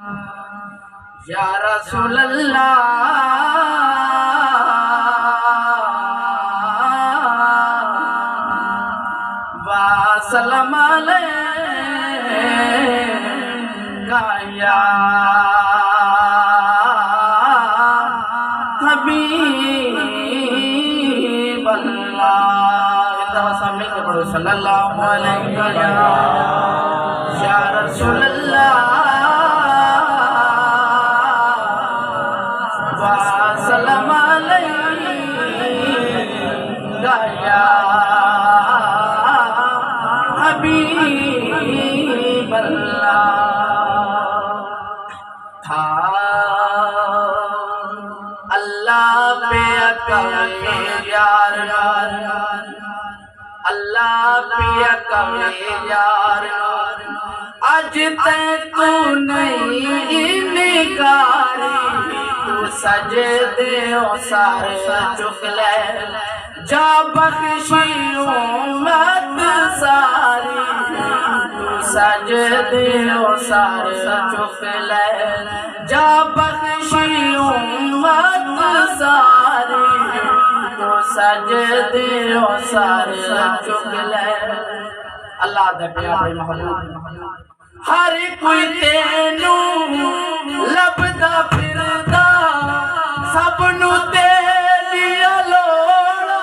या रसूल अल्लाह वा सलाम अलैका या हबीब अल्लाह। सामने के पढ़ो सल्लल्लाहु अलैहि वसल्लम या रसूल अल्लाह वा सलाम अलैका या हबीब अल्लाह। था अल्लाह पे कवे यार अल्लाह पे कवे यार आज तक तू नहीं इनकारी तू सजदे ओ सारे चुक ले जा बख्शी उम्मत सारी तू सजदे ओ सारे चुक ले जा बख्शी उम्मत सारी तू सजदे ओ सारे चुक ले। अल्लाह दे प्यारे महबूब हर कोई तेनू लभदा फिरदा सबनू तेरिया लोड़ा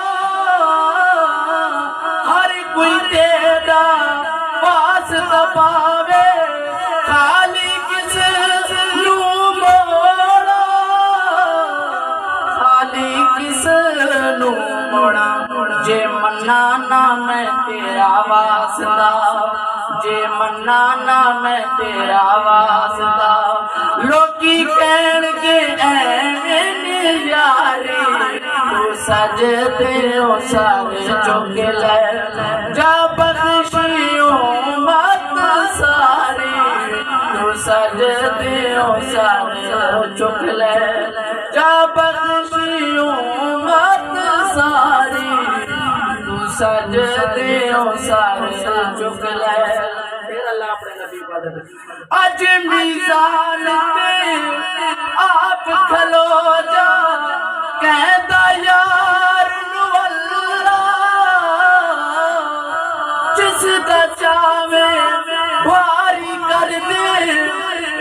हर कोई तेरा वास्ता पावे खाली किस नू मोड़ा खाली किस नू मोड़ा जे मन्ना ना मैं तेरा वास्ता जे मन्ना ना मैं तेरा वास्ता लोकी कहण के ऐवें यारी तू सजदे ओ सारे चुक ले जा बख्शी उम्मत सारी तू सजदे ओ सारे चुक ले जा बख्शी उम्मत सारी तू सजदे ओ सारे चुक ले। अज मीज़ान ते आप खलो जा कहदा यार नू अल्लाह जिसदा चावे भारी कर दे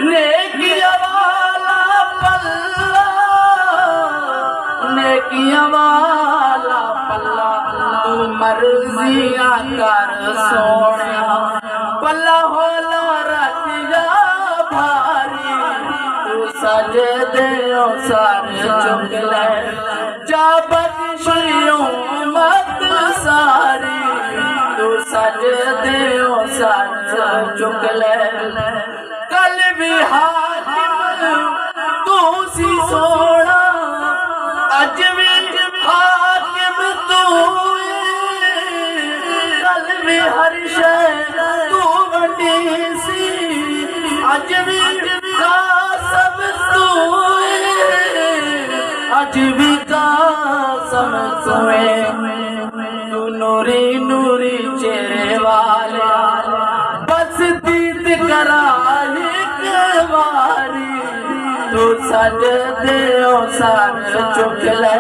नेकियां वाला पल्ला नेकियां वाला पल्ला तू मर्जियां कर सोनिया पल्ला होला रख जा भारी तू सजदे ओ सारे चुक ले जा बख्शी उम्मत सारी तू सजदे ओ सारे चुक ले। कल भी हाकिम तू सी सोना अज भी हाकिम तू कल भी हर शय अज भी का सब तू अज भी का सब तुए तू नूरी नूरी चेहरे वाले बस दीद करा एक बारी तू सजदे ओ सारे चुक ले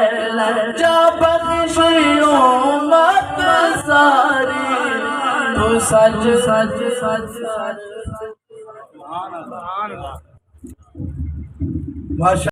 जा बख्शी उम्मत सारी तू सज सज सज सज।